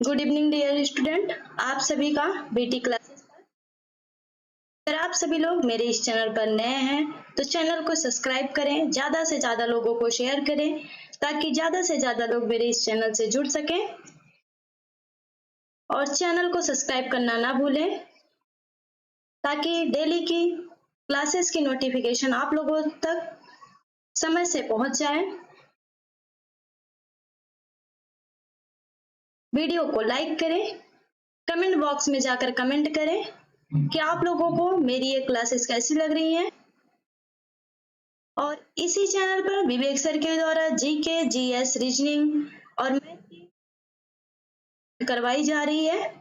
Good evening dear student, आप सभी का बीटी क्लासेस पर। अगर आप सभी लोग मेरे इस चैनल पर नए हैं तो चैनल को सब्सक्राइब करें, ज़्यादा से ज़्यादा लोगों को शेयर करें ताकि ज़्यादा से ज़्यादा लोग मेरे इस चैनल से जुड़ सकें। और चैनल को सब्सक्राइब करना ना भूलें ताकि डेली की क्लासेस की नोटिफिकेशन आप लोगों तक समय से पहुंच जाए। वीडियो को लाइक करें, कमेंट बॉक्स में जाकर कमेंट करें कि आप लोगों को मेरी ये क्लासेस कैसी लग रही हैं। और इसी चैनल पर विवेक सर के द्वारा जीके, जीएस, रीजनिंग और मैथ करवाई जा रही है।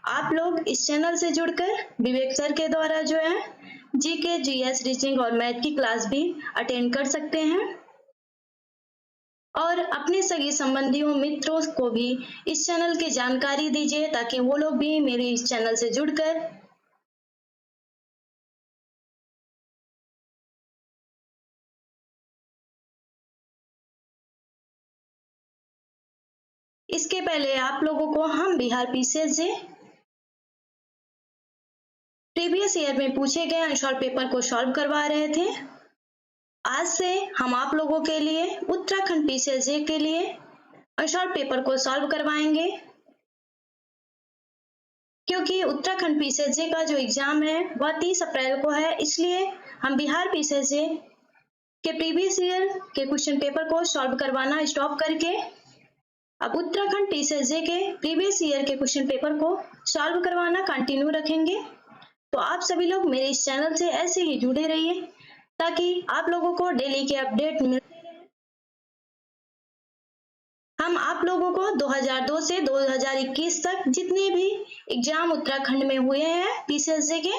आप लोग इस चैनल से जुड़कर विवेक सर के द्वारा जो है जीके, जीएस, रीजनिंग और मैथ की क्लास भी अटेंड कर सकते हैं। और अपने सगे संबंधियों, मित्रों को भी इस चैनल की जानकारी दीजिए ताकि वो लोग भी मेरे इस चैनल से जुड़कर इसके पहले आप लोगों को हम बिहार पीसीएस से प्रीवियस ईयर में पूछे गए आंसर पेपर को सॉल्व करवा रहे थे। आज से हम आप लोगों के लिए उत्तराखंड पीसीएस के लिए आंसर पेपर को सॉल्व करवाएंगे, क्योंकि उत्तराखंड पीसीएस का जो एग्जाम है वह 30 अप्रैल को है। इसलिए हम बिहार पीसीएस के प्रीवियस ईयर के क्वेश्चन पेपर को सॉल्व करवाना स्टॉप करके अब उत्तराखंड पीसीएस के प्रीवियस ईयर के क्वेश्चन पेपर को सॉल्व करवाना कंटिन्यू रखेंगे। तो आप सभी लोग मेरे इस चैनल से ऐसे ही जुड़े रहिए ताकि आप लोगों को डेली के अपडेट मिलते रहे। हम आप लोगों को 2002 से 2021 तक जितने भी एग्जाम उत्तराखंड में हुए हैं पीसीएस के,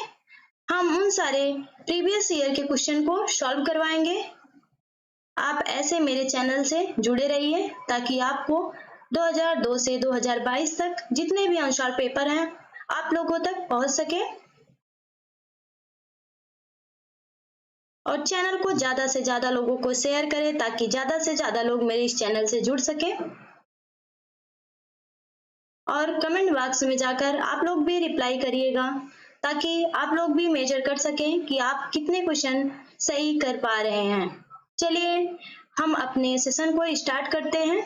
हम उन सारे प्रीवियस ईयर के क्वेश्चन को सॉल्व करवाएंगे। आप ऐसे मेरे चैनल से जुड़े रहिए ताकि आपको 2002 से 2022 तक जितने भी आंसर पेपर हैं आप लोगों तक पहुंच सके। और चैनल को ज्यादा से ज्यादा लोगों को शेयर करें ताकि ज्यादा से ज्यादा लोग मेरे इस चैनल से जुड़ सके। और कमेंट बॉक्स में जाकर आप लोग भी रिप्लाई करिएगा ताकि आप लोग भी मेजर कर सकें कि आप कितने क्वेश्चन सही कर पा रहे हैं। चलिए हम अपने सेशन को स्टार्ट करते हैं।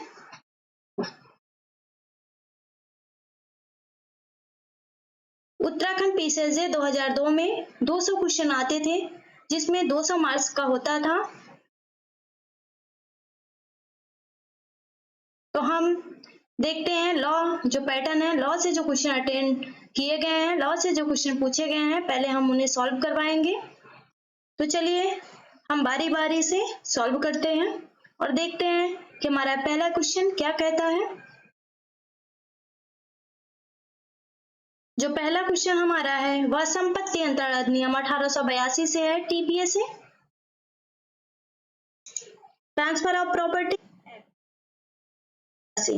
उत्तराखंड पीसीएस 2002 में 200 क्वेश्चन आते थे जिसमें 200 मार्क्स का होता था। तो हम देखते हैं लॉ जो पैटर्न है, लॉ से जो क्वेश्चन अटेंड किए गए हैं, लॉ से जो क्वेश्चन पूछे गए हैं, पहले हम उन्हें सॉल्व करवाएंगे। तो चलिए हम बारी बारी से सॉल्व करते हैं और देखते हैं कि हमारा पहला क्वेश्चन क्या कहता है। जो पहला क्वेश्चन हमारा है वह संपत्ति अंतरण अधिनियम 1882 से है, टीपीए से, ट्रांसफर ऑफ प्रॉपर्टी से।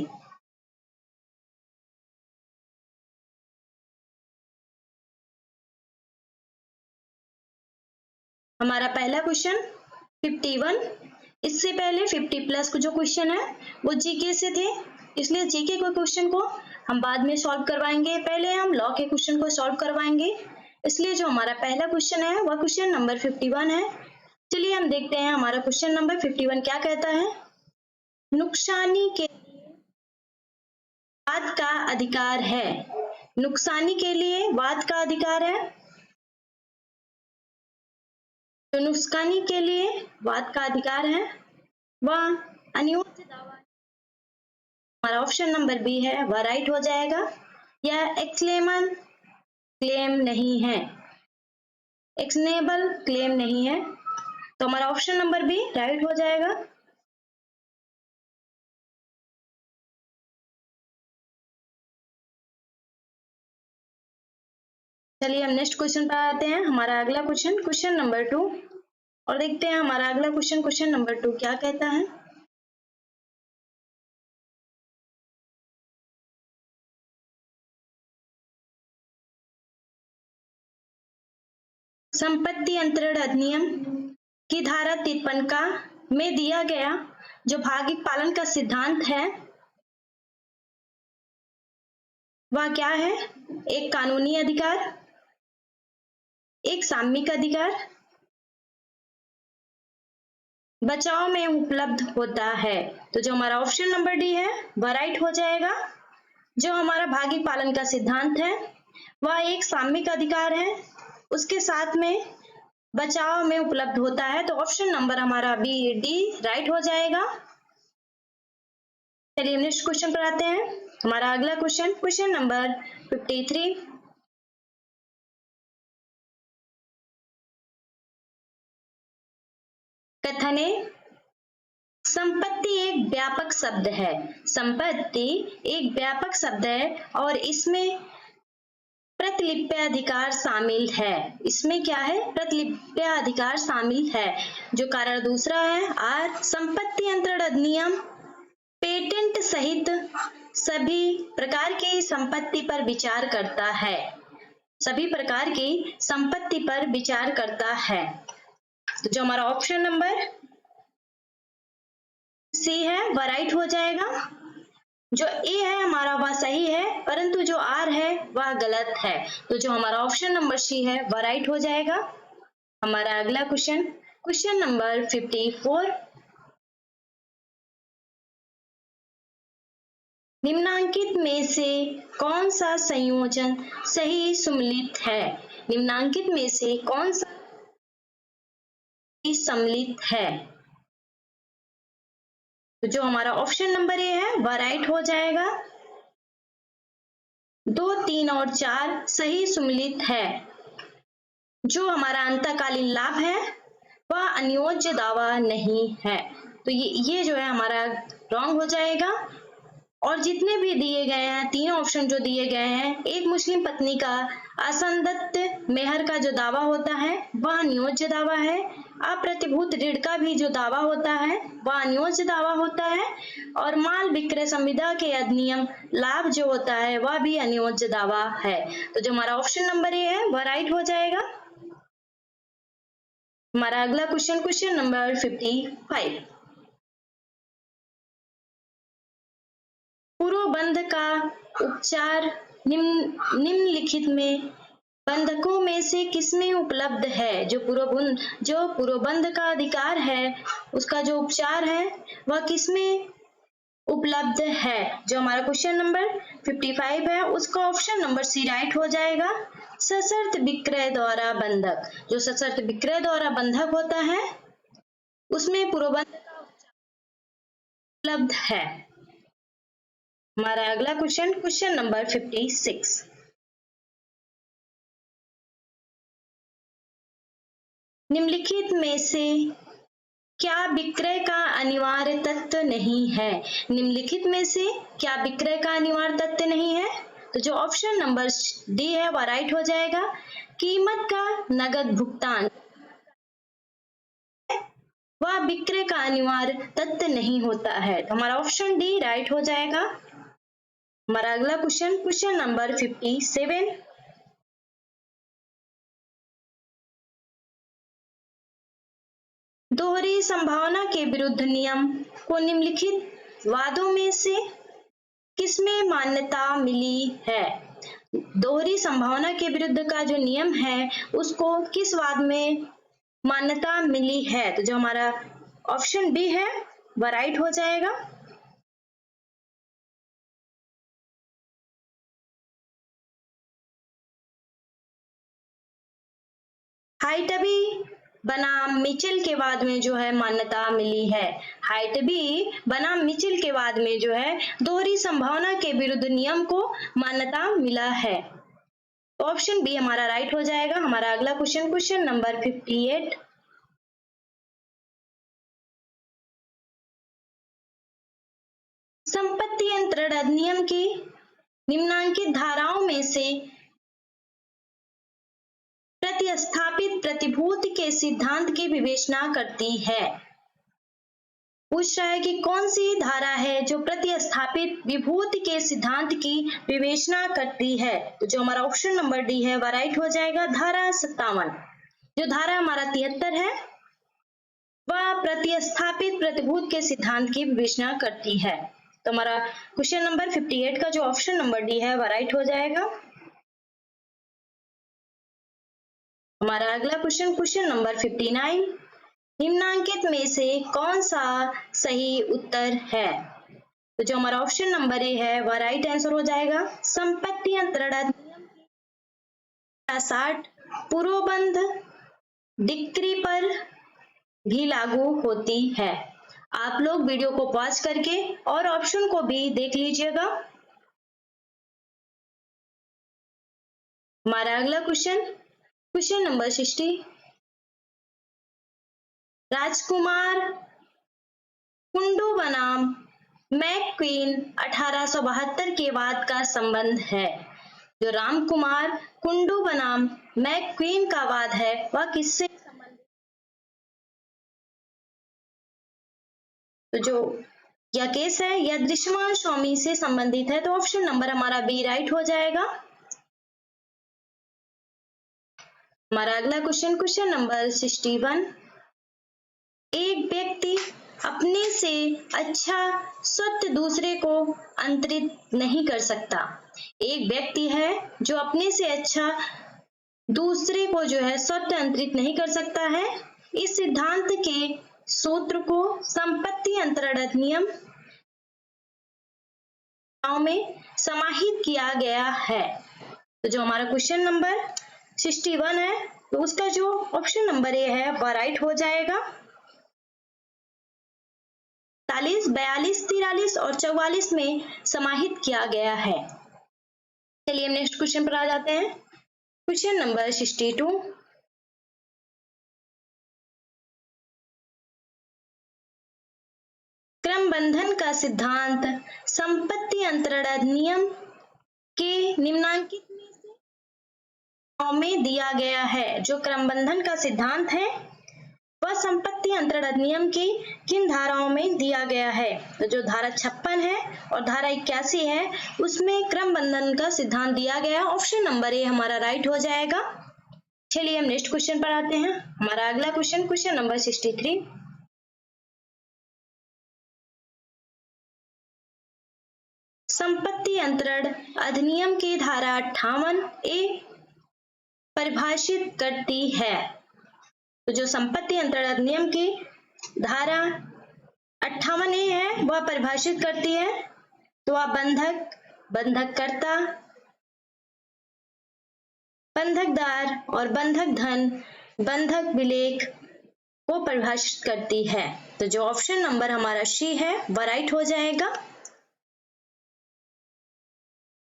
हमारा पहला क्वेश्चन 51। इससे पहले 50 प्लस जो क्वेश्चन है वो जीके से थे, इसलिए जीके के क्वेश्चन को हम बाद में सॉल्व करवाएंगे। पहले हम लॉ के क्वेश्चन को सॉल्व करवाएंगे, इसलिए जो हमारा पहला क्वेश्चन है वह क्वेश्चन नंबर 51 है। चलिए हम देखते हैं हमारा क्वेश्चन नंबर 51 क्या कहता है। नुकसानी के वाद का अधिकार है। नुकसानी के लिए वाद का अधिकार है। तो नुकसानी के लिए वाद का अधिकार है वह अनिवार्य दावा, हमारा ऑप्शन नंबर बी है वह राइट हो जाएगा। यह एक्सलेमन क्लेम नहीं है, एक्शनेबल क्लेम नहीं है, तो हमारा ऑप्शन नंबर बी राइट हो जाएगा। चलिए हम नेक्स्ट क्वेश्चन पर आते हैं। हमारा अगला क्वेश्चन क्वेश्चन नंबर 2 और देखते हैं हमारा अगला क्वेश्चन क्वेश्चन नंबर 2 क्या कहता है। संपत्ति अंतरण अधिनियम की धारा 53 का में दिया गया जो भागिक पालन का सिद्धांत है वह क्या है? एक कानूनी अधिकार, एक सामयिक अधिकार, बचाव में उपलब्ध होता है। तो जो हमारा ऑप्शन नंबर डी है वह राइट हो जाएगा। जो हमारा भागी पालन का सिद्धांत है वह एक सामयिक अधिकार है, उसके साथ में बचाव में उपलब्ध होता है। तो ऑप्शन नंबर हमारा बी डी राइट हो जाएगा। चलिए हम नेक्स्ट क्वेश्चन पर आते हैं। हमारा अगला क्वेश्चन, क्वेश्चन नंबर 53। कथन है, संपत्ति एक व्यापक शब्द है। संपत्ति एक व्यापक शब्द है और इसमें प्रतिलिप्य अधिकार शामिल है। इसमें क्या है? प्रतिलिप्य अधिकार शामिल है। जो कारण दूसरा है आर, संपत्ति अंतरण अधिनियम पेटेंट सहित सभी प्रकार की संपत्ति पर विचार करता है। सभी प्रकार की संपत्ति पर विचार करता है। तो जो हमारा ऑप्शन नंबर सी है वह राइट हो जाएगा। जो ए है हमारा वह सही है, परंतु जो आर है वह गलत है। तो जो हमारा ऑप्शन नंबर सी है वह राइट हो जाएगा। हमारा अगला क्वेश्चन, क्वेश्चन नंबर 54। निम्नांकित में से कौन सा संयोजन सही सम्मिलित है? निम्नांकित में से कौन सा सम्मिलित है? तो जो हमारा ऑप्शन नंबर ए है वह राइट हो जाएगा। 2, 3 और 4 सही सम्मिलित है। जो हमारा अंतकालीन लाभ है वह अनियोज्य दावा नहीं है। तो ये जो है हमारा रॉन्ग हो जाएगा। और जितने भी दिए गए हैं, तीनों ऑप्शन जो दिए गए हैं, एक मुस्लिम पत्नी का असंदत्त मेहर का जो दावा होता है वह अनियोज्य दावा है। अप्रतिभूत ऋण का भी जो दावा होता है वह अनियोज्य दावा होता है। और माल विक्रय संविदा के अधिनियम लाभ जो होता है वह भी अनियोज्य दावा है। तो जो हमारा ऑप्शन नंबर ए है वह राइट हो जाएगा। हमारा अगला क्वेश्चन, क्वेश्चन नंबर 55। पूर्वबंध का उपचार निम्नलिखित में बंधकों में से किसमें उपलब्ध है? जो पूर्वबंध का अधिकार है उसका जो उपचार है वह किसमें उपलब्ध है? जो हमारा क्वेश्चन नंबर 55 है उसका ऑप्शन नंबर सी राइट हो जाएगा। सशर्त विक्रय द्वारा बंधक, जो सशर्त विक्रय द्वारा बंधक होता है उसमें पूर्वबंध का उपचार उपलब्ध है। हमारा अगला क्वेश्चन, क्वेश्चन नंबर 56। निम्नलिखित में से क्या विक्रय का अनिवार्य तत्व नहीं है? निम्नलिखित में से क्या विक्रय का अनिवार्य तत्व नहीं है? तो जो ऑप्शन नंबर डी है वह राइट हो जाएगा। कीमत का नगद भुगतान वह विक्रय का अनिवार्य तत्व नहीं होता है। तो हमारा ऑप्शन डी राइट हो जाएगा। हमारा अगला क्वेश्चन, क्वेश्चन नंबर 57। दोहरी संभावना के विरुद्ध नियम को निम्नलिखित वादों में से किसमें मान्यता मिली है? दोहरी संभावना के विरुद्ध का जो नियम है उसको किस वाद में मान्यता मिली है? तो जो हमारा ऑप्शन बी है वह राइट हो जाएगा। हाइटबी बनाम मिचेल के वाद में जो है मान्यता मिली है। हाइटबी बनाम मिचेल के वाद में जो है दोहरी संभावना के विरुद्ध नियम को मान्यता मिला है। तो ऑप्शन बी हमारा राइट हो जाएगा। हमारा अगला क्वेश्चन, क्वेश्चन नंबर 58। संपत्ति अंतरण अधिनियम की निम्नांकित धाराओं में से प्रतिस्थापित प्रतिभूति के सिद्धांत की विवेचना करती है। पूछ रहा है कि कौन सी धारा है जो प्रतिस्थापित विभूति के सिद्धांत की विवेचना करती है? तो जो हमारा ऑप्शन नंबर डी है वह राइट हो जाएगा। धारा 57। जो धारा हमारा 73 है वह प्रतिस्थापित प्रतिभूति के सिद्धांत की विवेचना करती है। तो हमारा क्वेश्चन नंबर 58 का जो ऑप्शन नंबर डी है वह राइट हो जाएगा। हमारा अगला क्वेश्चन नंबर 59, निम्नांकित में से कौन सा सही उत्तर है? तो जो हमारा ऑप्शन नंबर ए है वह राइट आंसर हो जाएगा। संपत्ति अंतरण अधिनियम 60 पूर्वबंध डिक्री पर भी लागू होती है। आप लोग वीडियो को पॉज करके और ऑप्शन को भी देख लीजिएगा। हमारा अगला क्वेश्चन नंबर 60, राजकुमार कुंडू बनाम मैक्वीन 1872 के बाद का संबंध है। जो रामकुमार कुंडू बनाम मैक्वीन का वाद है वह किससे संबंधित? तो जो यह केस है यह दृश्यमान स्वामी से संबंधित है। तो ऑप्शन नंबर हमारा बी राइट हो जाएगा। हमारा अगला क्वेश्चन नंबर 61, एक व्यक्ति अपने से अच्छा स्वतः दूसरे को अंतरित नहीं कर सकता। एक व्यक्ति है जो अपने से अच्छा दूसरे को जो है स्वतः अंतरित नहीं कर सकता है। इस सिद्धांत के सूत्र को संपत्ति अंतरण अधिनियम में समाहित किया गया है। तो जो हमारा क्वेश्चन नंबर 61 है तो उसका जो ऑप्शन नंबर ए है वह राइट हो जाएगा। 41, 42, 43 और 44 में समाहित किया गया है। चलिए हम नेक्स्ट क्वेश्चन पर आ जाते हैं। क्वेश्चन नंबर 62, क्रमबंधन का सिद्धांत संपत्ति अंतरण अधिनियम के निम्नांकित में दिया गया है। जो क्रमबंधन का सिद्धांत है वह संपत्ति अंतरण अधिनियम की किन धाराओं में दिया गया है? तो जो धारा 56 है और धारा 81 है उसमें क्रमबंधन का सिद्धांत दिया गया। ऑप्शन नंबर ए हमारा राइट हो जाएगा। चलिए हम नेक्स्ट क्वेश्चन पर आते हैं। हमारा अगला क्वेश्चन नंबर 63, संपत्ति अंतरण अधिनियम की धारा 58A परिभाषित करती है। तो जो संपत्ति अंतरण अधिनियम की धारा 58A है वह परिभाषित करती है। तो वह बंधक, बंधककर्ता, बंधकदार और बंधक धन, बंधक विलेख को परिभाषित करती है। तो जो ऑप्शन नंबर हमारा सी है वह राइट हो जाएगा।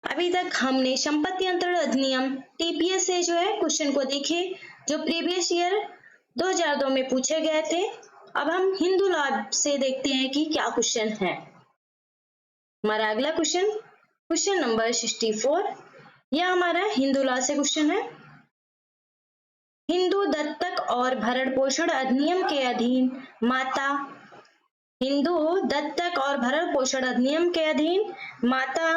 अभी तक हमने संपत्ति अंतरण अधिनियम टीपीएस से जो है क्वेश्चन को देखे जो प्रीवियस ईयर 2002 में पूछे गए थे। अब हम हिंदू लॉ से देखते हैं कि क्या क्वेश्चन है। हमारा अगला क्वेश्चन नंबर 64, यह हमारा हिंदू लॉ से क्वेश्चन है। हिंदू दत्तक और भरण पोषण अधिनियम के अधीन माता, हिंदू दत्तक और भरण पोषण अधिनियम के अधीन माता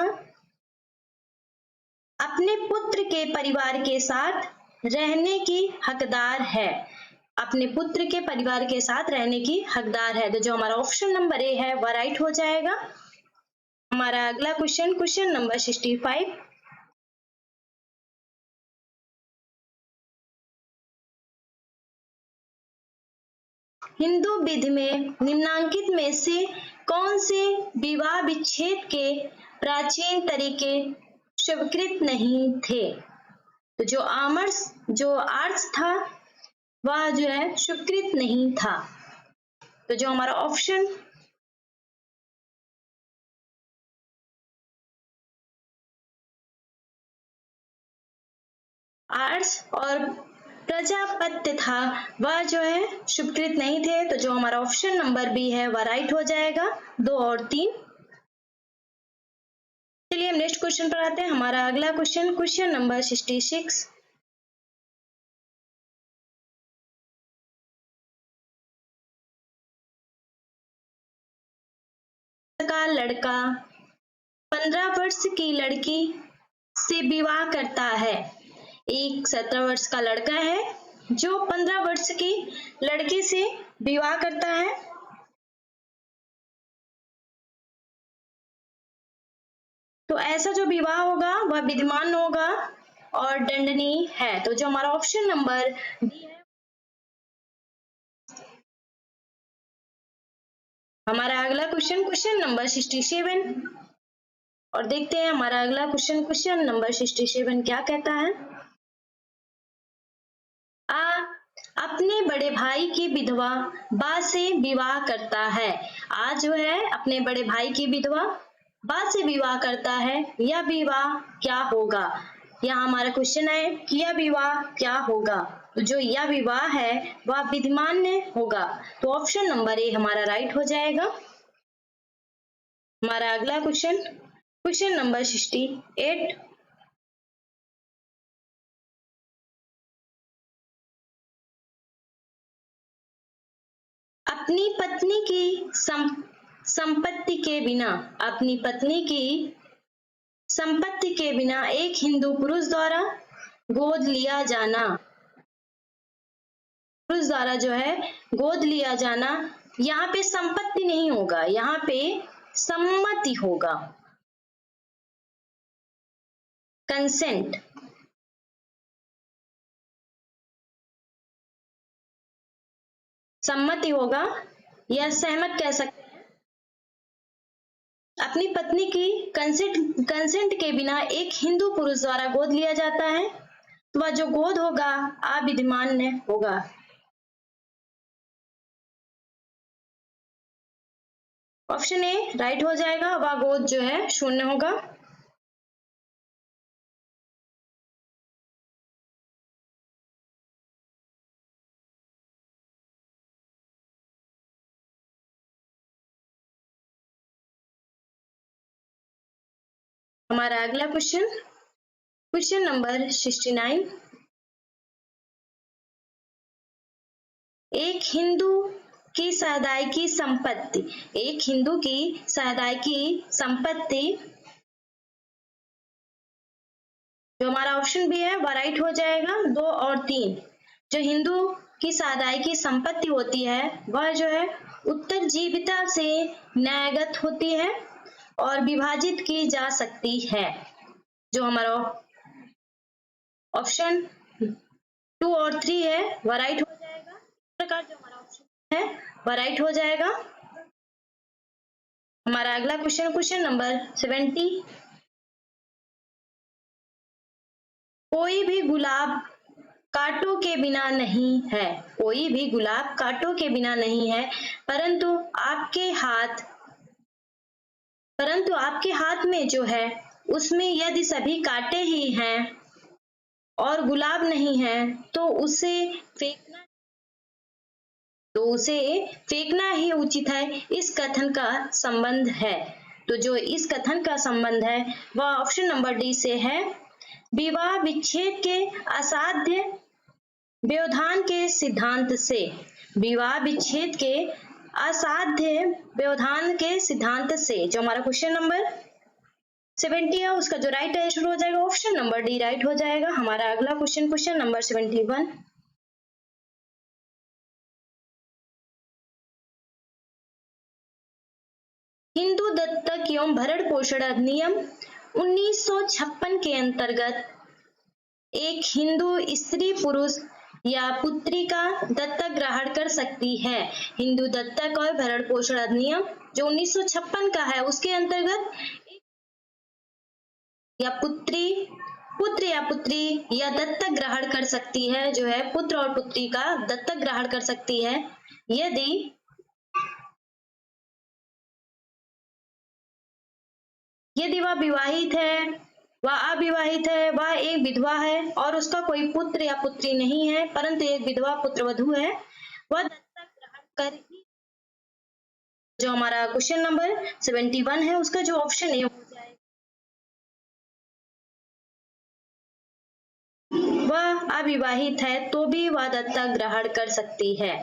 अपने पुत्र के परिवार के साथ रहने की हकदार है। अपने पुत्र के परिवार के साथ रहने की हकदार है। तो जो हमारा ऑप्शन नंबर ए है वह राइट हो जाएगा। हमारा अगला क्वेश्चन नंबर 65, हिंदू विधि में निम्नांकित में से कौन से विवाह विच्छेद के प्राचीन तरीके स्वीकृत नहीं थे? तो जो आर्ट्स था वह जो है स्वीकृत नहीं था। तो जो हमारा ऑप्शन आर्ट्स और प्रजापत्य था वह जो है स्वीकृत नहीं थे। तो जो हमारा ऑप्शन नंबर बी है वह राइट हो जाएगा। 2 और 3। चलिए हम नेक्स्ट क्वेश्चन पर आते हैं। हमारा अगला क्वेश्चन नंबर 66, का लड़का 15 वर्ष की लड़की से विवाह करता है। एक 17 वर्ष का लड़का है जो 15 वर्ष की लड़की से विवाह करता है। तो ऐसा जो विवाह होगा वह विद्यमान होगा और दंडनीय है। तो जो हमारा ऑप्शन नंबर डी है, हमारा अगला क्वेश्चन नंबर 67 और देखते हैं हमारा अगला क्वेश्चन नंबर 67 क्या कहता है। आ अपने बड़े भाई की विधवा बा से विवाह करता है। आ जो है अपने बड़े भाई की विधवा बा से विवाह करता है, यह विवाह क्या होगा। यह हमारा क्वेश्चन है कि यह विवाह क्या होगा। तो जो यह विवाह है वह विद्यमान होगा। तो ऑप्शन नंबर ए हमारा राइट हो जाएगा। हमारा अगला क्वेश्चन नंबर 68। अपनी पत्नी की संपत्ति के बिना, अपनी पत्नी की संपत्ति के बिना एक हिंदू पुरुष द्वारा गोद लिया जाना, पुरुष द्वारा जो है गोद लिया जाना, यहाँ पे संपत्ति नहीं होगा, यहाँ पे सम्मति होगा, कंसेंट। सम्मति होगा या सहमत कह सकते हैं। अपनी पत्नी की कंसेंट के बिना एक हिंदू पुरुष द्वारा गोद लिया जाता है, तो वह जो गोद होगा अविद्यमान होगा। ऑप्शन ए राइट हो जाएगा, वह गोद जो है शून्य होगा। हमारा अगला क्वेश्चन नंबर 69। एक हिंदू की सामुदायिक संपत्ति, एक हिंदू की सामुदायिक संपत्ति, जो हमारा ऑप्शन भी है वह राइट हो जाएगा। 2 और 3 जो हिंदू की सामुदायिक संपत्ति होती है वह जो है उत्तरजीविता से न्यायगत होती है और विभाजित की जा सकती है। जो हमारा ऑप्शन 2 और 3 है वह राइट हो जाएगा। इस प्रकार जो हमारा ऑप्शन है वह राइट हो जाएगा। हमारा अगला क्वेश्चन नंबर 70। कोई भी गुलाब कांटों के बिना नहीं है, कोई भी गुलाब कांटों के बिना नहीं है, परंतु आपके हाथ में जो है उसमें यदि सभी कांटे ही हैं और गुलाब नहीं है तो उसे फेंकना ही उचित है। इस कथन का संबंध है। तो जो इस कथन का संबंध है वह ऑप्शन नंबर डी से है। विवाह विच्छेद के असाध्य व्यवधान के सिद्धांत से, विवाह विच्छेद के असाध्य व्यवधान के सिद्धांत से। जो हमारा क्वेश्चन नंबर 70 है उसका जो राइट आंसर हो जाएगा ऑप्शन नंबर डी राइट हो जाएगा। हमारा अगला क्वेश्चन नंबर 71। हिंदू दत्तक एवं भरण पोषण अधिनियम 1956 के अंतर्गत एक हिंदू स्त्री पुरुष या पुत्री का दत्तक ग्रहण कर सकती है। हिंदू दत्तक और भरण पोषण अधिनियम जो 1956 का है उसके अंतर्गत या पुत्र या पुत्री या दत्तक ग्रहण कर सकती है, जो है पुत्र और पुत्री का दत्तक ग्रहण कर सकती है यदि वह विवाहित है, वह अविवाहित है, वह एक विधवा है और उसका कोई पुत्र या पुत्री नहीं है परंतु एक विधवा पुत्रवधू है, वह दत्तक ग्रहण करेगी। जो हमारा क्वेश्चन नंबर 71 है उसका जो ऑप्शन ए हो जाएगा, वह अविवाहित है तो भी वह दत्तक ग्रहण कर सकती है।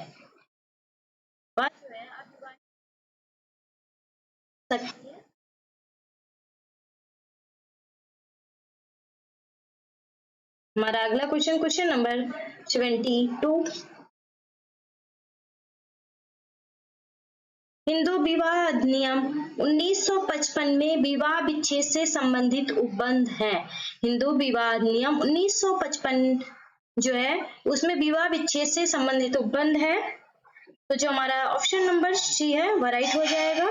वह जो है अविवाहित सकती है। हमारा अगला क्वेश्चन नंबर 72। हिंदू विवाह अधिनियम 1955 में विवाह विच्छेद से संबंधित उपबंध है। हिंदू विवाह अधिनियम 1955 जो है उसमें विवाह विच्छेद से संबंधित उपबंध है। तो जो हमारा ऑप्शन नंबर सी है वह राइट हो जाएगा।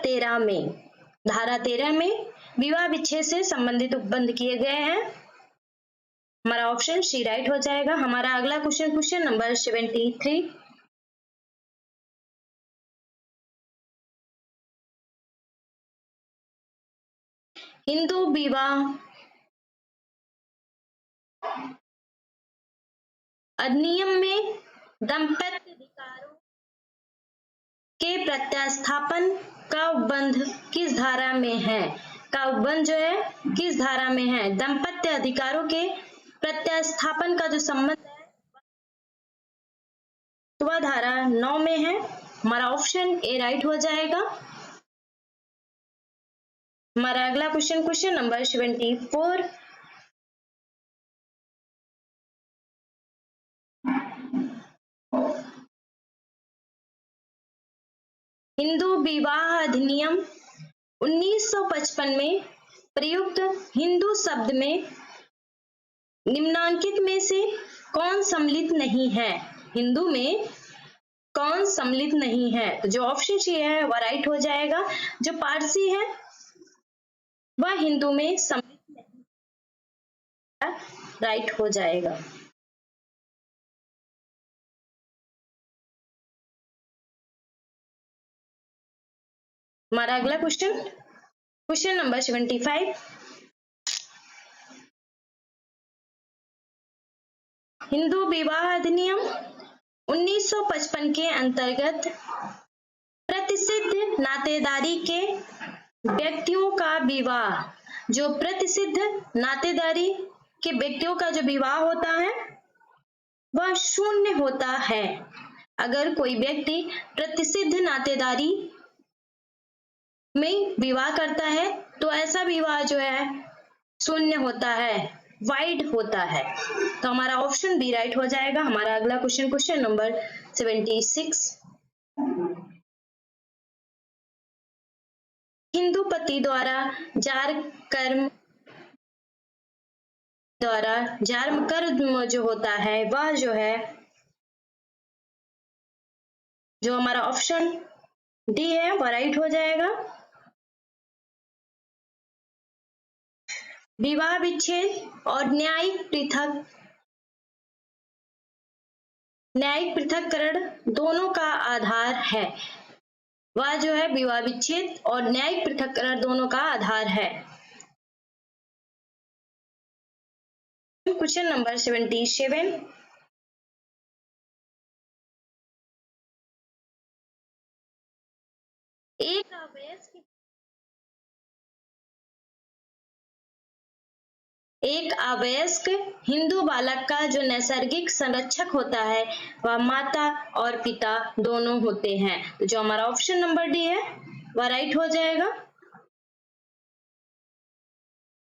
13 में, धारा 13 में विवाह विच्छेद से संबंधित उपबंध किए गए हैं। हमारा ऑप्शन सी राइट हो जाएगा। हमारा अगला क्वेश्चन नंबर 73। हिंदू विवाह अधिनियम में दाम्पत्य अधिकारों के प्रत्यास्थापन का उपबंध किस धारा में है? का उपबंध जो है किस धारा में है? दाम्पत्य अधिकारों के प्रत्यास्थापन का जो संबंध है तो वह धारा 9 में है। हमारा ऑप्शन ए राइट हो जाएगा। हमारा अगला क्वेश्चन नंबर 74। हिंदू विवाह अधिनियम 1955 में प्रयुक्त हिंदू शब्द में निम्नांकित में से कौन सम्मिलित नहीं है? हिंदू में कौन सम्मिलित नहीं है? तो जो ऑप्शन सी है वह राइट हो जाएगा। जो पारसी है वह हिंदू में सम्मिलित नहीं, राइट हो जाएगा। हमारा अगला क्वेश्चन नंबर 75। हिंदू विवाह अधिनियम 1955 के अंतर्गत प्रतिसिद्ध नातेदारी के व्यक्तियों का विवाह, जो प्रतिसिद्ध नातेदारी के व्यक्तियों का जो विवाह होता है वह शून्य होता है। अगर कोई व्यक्ति प्रतिसिद्ध नातेदारी में विवाह करता है तो ऐसा विवाह जो है शून्य होता है, वाइड होता है। तो हमारा ऑप्शन बी राइट हो जाएगा। हमारा अगला क्वेश्चन नंबर 76। हिंदू पति द्वारा जार्म कर्म जो होता है वह जो है, जो हमारा ऑप्शन डी है वह राइट हो जाएगा। विवाह विच्छेद और न्यायिक पृथक्करण दोनों का आधार है। वह जो है विवाह विच्छेद और न्यायिक पृथक्करण दोनों का आधार है। Question number 77। एक अवयस्क हिंदू बालक का जो नैसर्गिक संरक्षक होता है वह माता और पिता दोनों होते हैं। तो जो हमारा ऑप्शन नंबर डी है वह राइट हो जाएगा।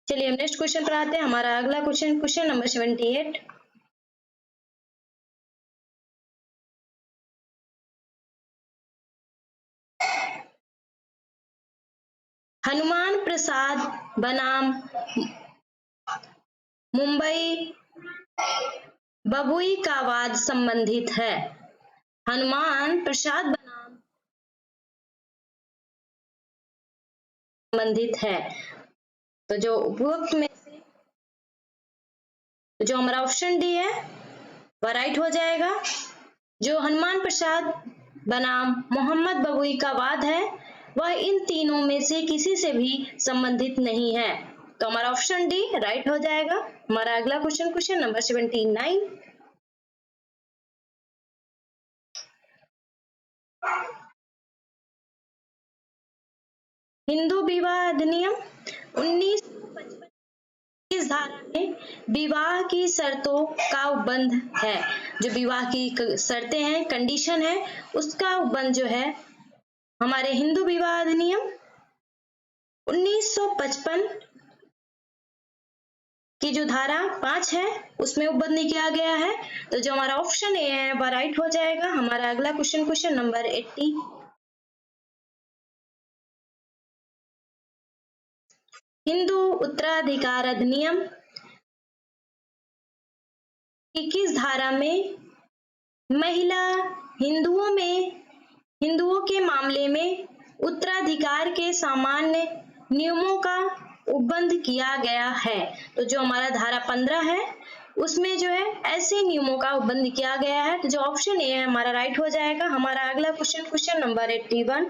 चलिए हम नेक्स्ट क्वेश्चन पर आते हैं। हमारा अगला क्वेश्चन नंबर 78। हनुमान प्रसाद बनाम मुंबई बबुई का वाद संबंधित है। हनुमान प्रसाद बनाम संबंधित है। तो जो उपरोक्त में से जो हमारा ऑप्शन डी है वह राइट हो जाएगा। जो हनुमान प्रसाद बनाम मोहम्मद बबुई का वाद है वह इन तीनों में से किसी से भी संबंधित नहीं है। तो हमारा ऑप्शन डी राइट हो जाएगा। हमारा अगला क्वेश्चन नंबर 79। हिंदू विवाह अधिनियम 1955 इस धारा में विवाह की शर्तों का उपबंध है। जो विवाह की शर्तें हैं, कंडीशन है, उसका उपबंध जो है हमारे हिंदू विवाह अधिनियम 1955 की जो धारा 5 है उसमें उपबंध किया गया है। तो जो हमारा ऑप्शन ए है वह राइट हो जाएगा। हमारा अगला क्वेश्चन नंबर 80। हिंदू उत्तराधिकार अधिनियम की किस धारा में महिला हिंदुओं के मामले में उत्तराधिकार के सामान्य नियमों का उपबंध किया गया है? तो जो हमारा धारा 15 है उसमें जो है ऐसे नियमों का उपबंध किया गया है। तो जो ऑप्शन ए है हमारा राइट हो जाएगा। हमारा अगला क्वेश्चन नंबर 81।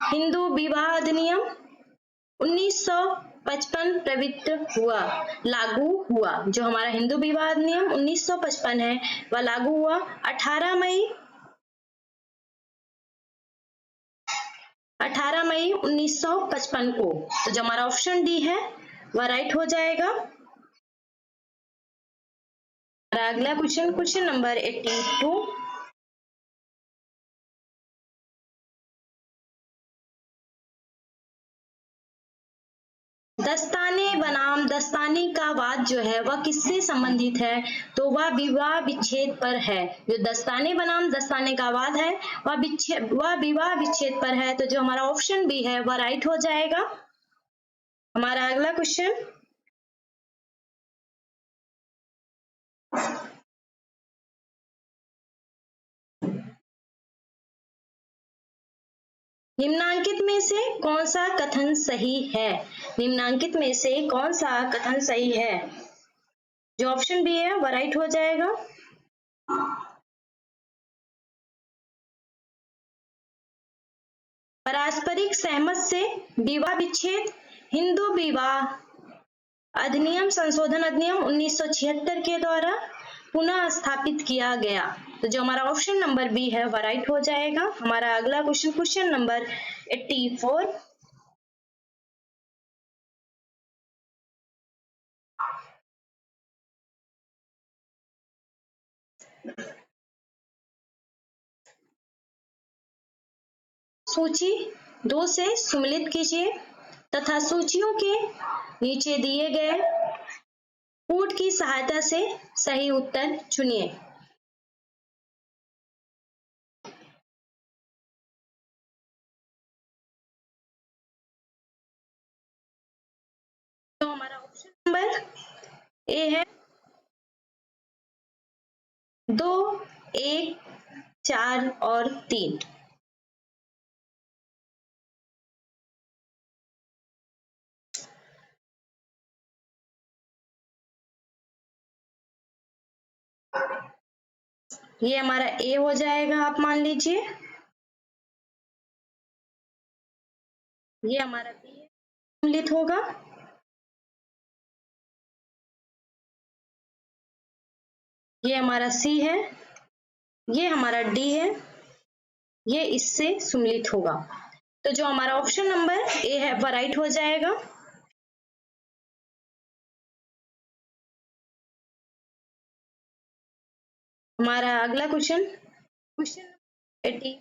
हिंदू विवाह अधिनियम 1955 लागू हुआ। जो हमारा हिंदू विवाह अधिनियम 1955 है वह लागू हुआ 18 मई 1955 को। तो जो हमारा ऑप्शन डी है वह राइट हो जाएगा। हमारा अगला क्वेश्चन नंबर 82। दस्ताने बनाम दस्ताने का वाद जो है वह किससे संबंधित है? तो वह विवाह विच्छेद पर है। जो दस्ताने बनाम दस्ताने का वाद है वह विवाह विच्छेद पर है। तो जो हमारा ऑप्शन बी है वह राइट हो जाएगा। हमारा अगला क्वेश्चन निम्नांकित में से कौन सा कथन सही है? निम्नांकित में से कौन सा कथन सही है? जो ऑप्शन बी है वह राइट हो जाएगा। पारस्परिक सहमत से विवाह विच्छेद हिंदू विवाह अधिनियम संशोधन अधिनियम 1976 के द्वारा पुनः स्थापित किया गया। तो जो हमारा ऑप्शन नंबर बी है वह राइट हो जाएगा। हमारा अगला क्वेश्चन नंबर 84। सूची 2 से सम्मिलित कीजिए तथा सूचियों के नीचे दिए गए कोड की सहायता से सही उत्तर चुनिए। तो हमारा ऑप्शन नंबर ए है 2, 1, 4 और 3। ये हमारा ए हो जाएगा, आप मान लीजिए। ये हमारा बी सम्मिलित होगा। ये हमारा सी है, ये हमारा डी है, ये इससे सम्मिलित होगा। तो जो हमारा ऑप्शन नंबर ए है वह राइट हो जाएगा। हमारा अगला क्वेश्चन 80।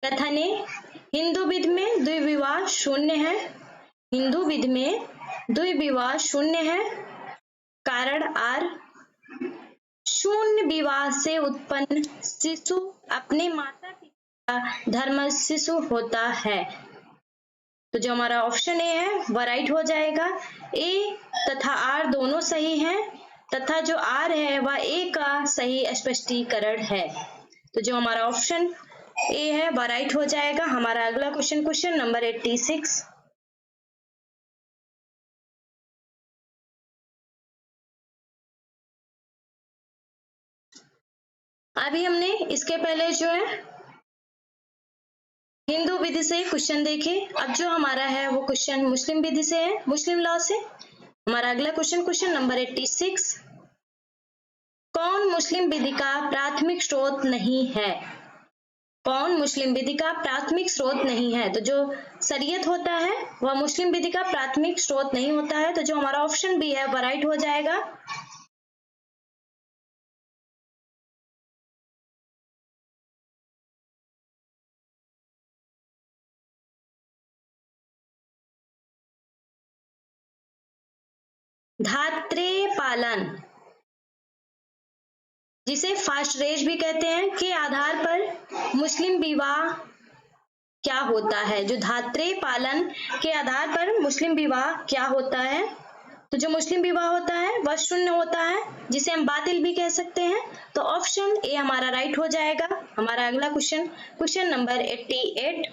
कथन है हिंदू विधि में द्विविवाह शून्य है। हिंदू विधि में द्विविवाह शून्य है। कारण आर शून्य विवाह से उत्पन्न शिशु अपने माता पिता का धर्म शिशु होता है। तो जो हमारा ऑप्शन ए है वह राइट हो जाएगा। ए तथा आर दोनों सही हैं तथा जो आर है वह ए का सही स्पष्टीकरण है। तो जो हमारा ऑप्शन ए है वह राइट हो जाएगा। हमारा अगला क्वेश्चन नंबर 86। अभी हमने इसके पहले जो है हिंदू विधि से क्वेश्चन देखे। अब जो हमारा है वो क्वेश्चन मुस्लिम विधि से है, मुस्लिम लॉ से। हमारा अगला क्वेश्चन नंबर 86। कौन मुस्लिम विधि का प्राथमिक स्रोत नहीं है? कौन मुस्लिम विधि का प्राथमिक स्रोत नहीं है? तो जो शरीयत होता है वह मुस्लिम विधि का प्राथमिक स्रोत नहीं होता है, तो जो हमारा ऑप्शन बी है वह राइट हो जाएगा। धात्रेय पालन, जिसे फास्ट रेज भी कहते हैं, के आधार पर मुस्लिम विवाह क्या होता है? जो धात्रेय पालन के आधार पर मुस्लिम विवाह क्या होता है? तो जो मुस्लिम विवाह होता है वह शून्य होता है, जिसे हम बातिल भी कह सकते हैं। तो ऑप्शन ए हमारा राइट हो जाएगा। हमारा अगला क्वेश्चन, क्वेश्चन नंबर 88।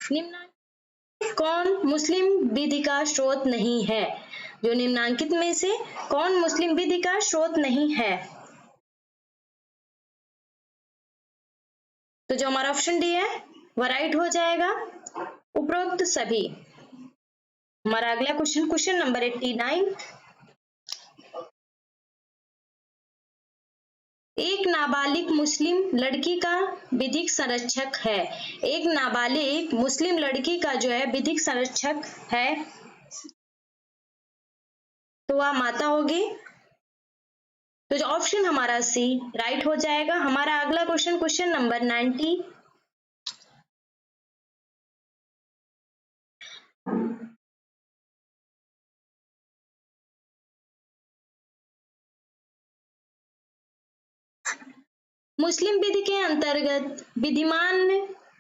निम्नलिखित कौन मुस्लिम विधि का स्रोत नहीं है? जो निम्नलिखित में से कौन मुस्लिम विधि का स्रोत नहीं है? तो जो हमारा ऑप्शन डी है वह राइट हो जाएगा, उपरोक्त सभी। हमारा अगला क्वेश्चन, क्वेश्चन नंबर 89। एक नाबालिग मुस्लिम लड़की का विधिक संरक्षक है। एक नाबालिग मुस्लिम लड़की का जो है विधिक संरक्षक है, तो वह माता होगी। तो जो ऑप्शन हमारा सी राइट हो जाएगा। हमारा अगला क्वेश्चन, क्वेश्चन नंबर 90। मुस्लिम विधि के अंतर्गत विधिमान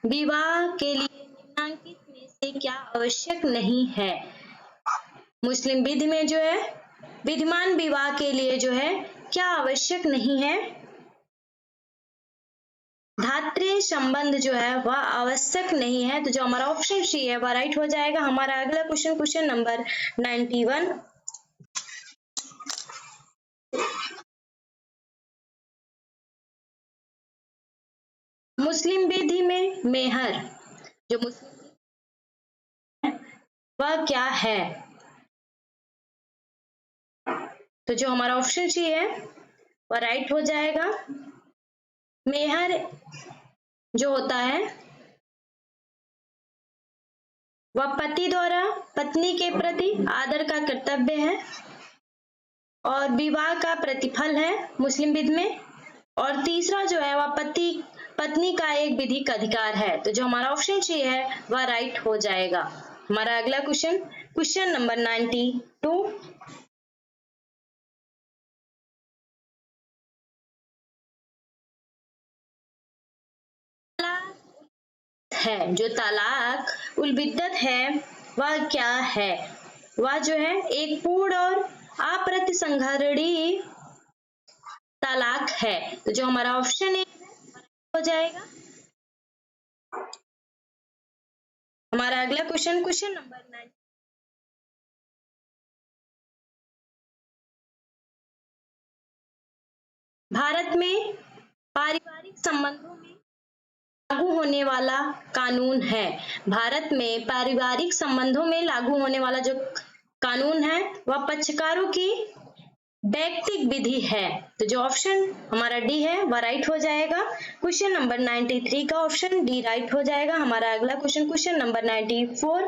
विवाह के लिए निम्नलिखित में से क्या आवश्यक नहीं है? मुस्लिम विधि में जो है विधिमान विवाह के लिए जो है क्या आवश्यक नहीं है? धात्रेय संबंध जो है वह आवश्यक नहीं है, तो जो हमारा ऑप्शन सी है वह राइट हो जाएगा। हमारा अगला क्वेश्चन, क्वेश्चन नंबर 91। मुस्लिम विधि में मेहर, जो मुस्लिम वह क्या है? तो जो हमारा ऑप्शन सी है वह राइट हो जाएगा। मेहर जो होता है वह पति द्वारा पत्नी के प्रति आदर का कर्तव्य है और विवाह का प्रतिफल है मुस्लिम विधि में। और तीसरा जो है वह पत्नी का एक विधिक अधिकार है, तो जो हमारा ऑप्शन सी है वह राइट हो जाएगा। हमारा अगला क्वेश्चन, क्वेश्चन नंबर 92। है जो तलाक उल बिद्दत है वह क्या है? वह जो है एक पूर्ण और अप्रतिसंहरणीय तलाक है, तो जो हमारा ऑप्शन ए हो जाएगा। हमारा अगला क्वेश्चन, क्वेश्चन नंबर 9। भारत में पारिवारिक संबंधों में लागू होने वाला कानून है। भारत में पारिवारिक संबंधों में लागू होने वाला जो कानून है वह पक्षकारों की वैयक्तिक विधि है, तो जो ऑप्शन हमारा डी है वह राइट हो जाएगा। क्वेश्चन नंबर 93 का ऑप्शन डी राइट हो जाएगा। हमारा अगला क्वेश्चन, क्वेश्चन नंबर 94।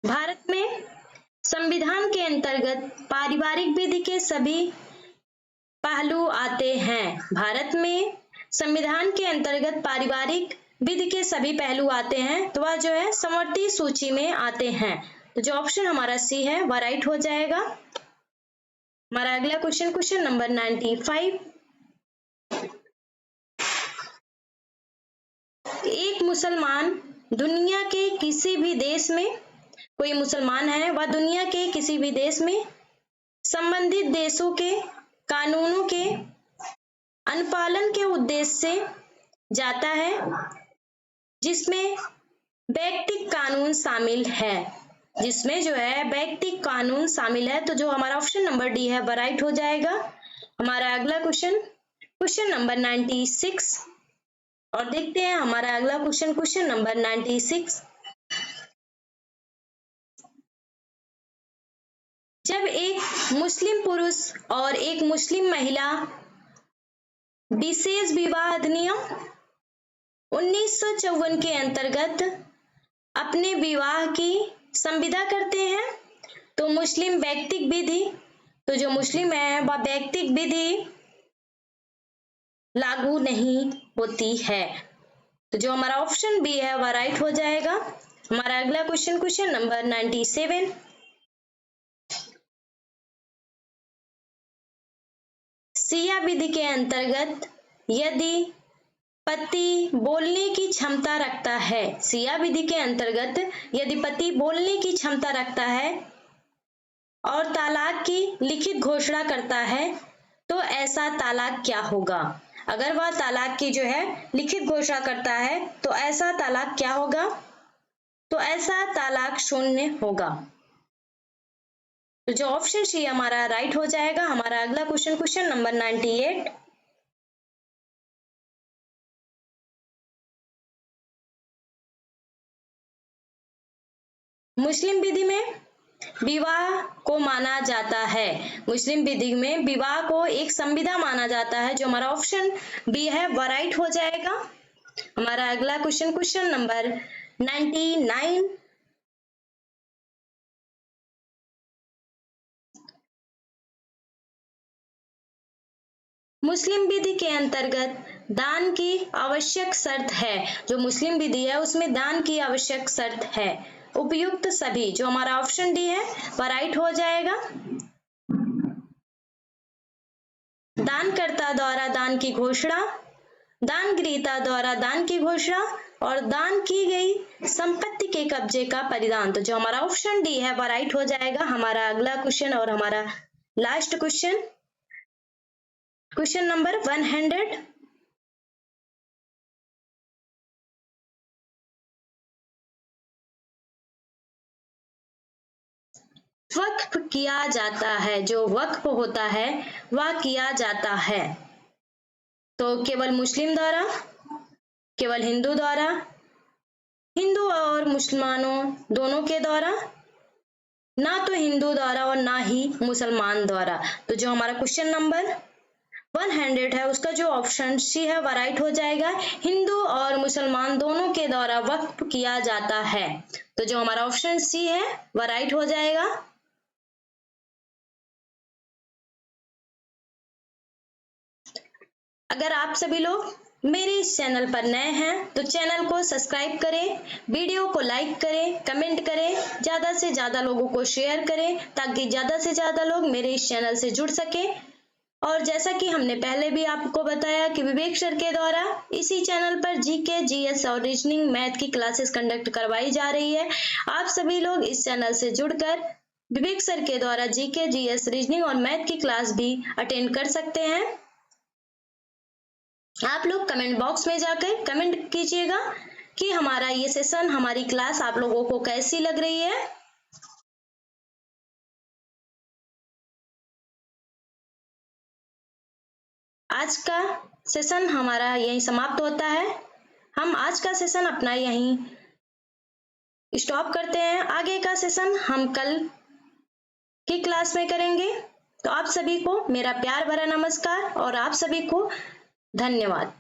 भारत में संविधान के अंतर्गत पारिवारिक विधि के सभी पहलू आते हैं। भारत में संविधान के अंतर्गत पारिवारिक विधि के सभी पहलू आते हैं, तो वह जो है समवर्ती सूची में आते हैं, तो जो ऑप्शन हमारा सी है वह राइट हो जाएगा। हमारा अगला क्वेश्चन, क्वेश्चन नंबर 95। एक मुसलमान दुनिया के किसी भी देश में, कोई मुसलमान है वह दुनिया के किसी भी देश में संबंधित देशों के कानूनों के अनुपालन के उद्देश्य से जाता है जिसमें वैयक्तिक कानून शामिल है, जिसमें जो है वैयक्तिक कानून शामिल है, तो जो हमारा ऑप्शन नंबर डी है वह राइट हो जाएगा। हमारा अगला क्वेश्चन, क्वेश्चन नंबर 96। और देखते हैं हमारा अगला क्वेश्चन, क्वेश्चन नंबर 96। मुस्लिम पुरुष और एक मुस्लिम महिला विशेष विवाह अधिनियम 1954 के अंतर्गत अपने विवाह की संविदा करते हैं। तो मुस्लिम वैयक्तिक विधि, तो जो मुस्लिम है वह वैयक्तिक विधि लागू नहीं होती है। तो जो हमारा ऑप्शन बी है वह राइट हो जाएगा। हमारा अगला क्वेश्चन नंबर 97। सिया विधि के अंतर्गत यदि पति बोलने की क्षमता रखता है, सिया विधि के अंतर्गत यदि पति बोलने की क्षमता रखता है और तालाक की लिखित घोषणा करता है तो ऐसा तालाक क्या होगा? अगर वह तालाक की जो है लिखित घोषणा करता है तो ऐसा तालाक क्या होगा? तो ऐसा तालाक शून्य होगा। तो जो ऑप्शन सी हमारा राइट हो जाएगा। हमारा अगला क्वेश्चन नंबर 98। मुस्लिम विधि में विवाह को माना जाता है, मुस्लिम विधि में विवाह को एक संविदा माना जाता है। जो हमारा ऑप्शन बी है वह राइट हो जाएगा। हमारा अगला क्वेश्चन नंबर 99। मुस्लिम विधि के अंतर्गत दान की आवश्यक शर्त है, जो मुस्लिम विधि है उसमें दान की आवश्यक शर्त है उपयुक्त सभी। जो हमारा ऑप्शन डी है वह राइट हो जाएगा। दानकर्ता द्वारा दान की घोषणा, दान गृहीता द्वारा दान की घोषणा और दान की गई संपत्ति के कब्जे का परिधान। तो जो हमारा ऑप्शन डी है वह राइट हो जाएगा। हमारा अगला क्वेश्चन और हमारा लास्ट क्वेश्चन नंबर 100। वक्फ किया जाता है, जो वक्फ होता है वह किया जाता है तो केवल मुस्लिम द्वारा, केवल हिंदू द्वारा, हिंदू और मुसलमानों दोनों के द्वारा, ना तो हिंदू द्वारा और ना ही मुसलमान द्वारा। तो जो हमारा क्वेश्चन नंबर 100 है उसका जो ऑप्शन सी है वह राइट हो जाएगा। हिंदू और मुसलमान दोनों के द्वारा वक्फ किया जाता है। तो जो हमारा ऑप्शन सी है वह राइट हो जाएगा। अगर आप सभी लोग मेरे इस चैनल पर नए हैं तो चैनल को सब्सक्राइब करें, वीडियो को लाइक करें, कमेंट करें, ज्यादा से ज्यादा लोगों को शेयर करें ताकि ज्यादा से ज्यादा लोग मेरे इस चैनल से जुड़ सके। और जैसा कि हमने पहले भी आपको बताया कि विवेक सर के द्वारा इसी चैनल पर जीके, जीएस और रीजनिंग मैथ की क्लासेस कंडक्ट करवाई जा रही है। आप सभी लोग इस चैनल से जुड़कर विवेक सर के द्वारा जीके, जीएस, रीजनिंग और मैथ की क्लास भी अटेंड कर सकते हैं। आप लोग कमेंट बॉक्स में जाकर कमेंट कीजिएगा कि हमारा ये सेशन, हमारी क्लास आप लोगों को कैसी लग रही है। आज का सेशन हमारा यहीं समाप्त होता है। हम आज का सेशन अपना यहीं स्टॉप करते हैं। आगे का सेशन हम कल की क्लास में करेंगे। तो आप सभी को मेरा प्यार भरा नमस्कार और आप सभी को धन्यवाद।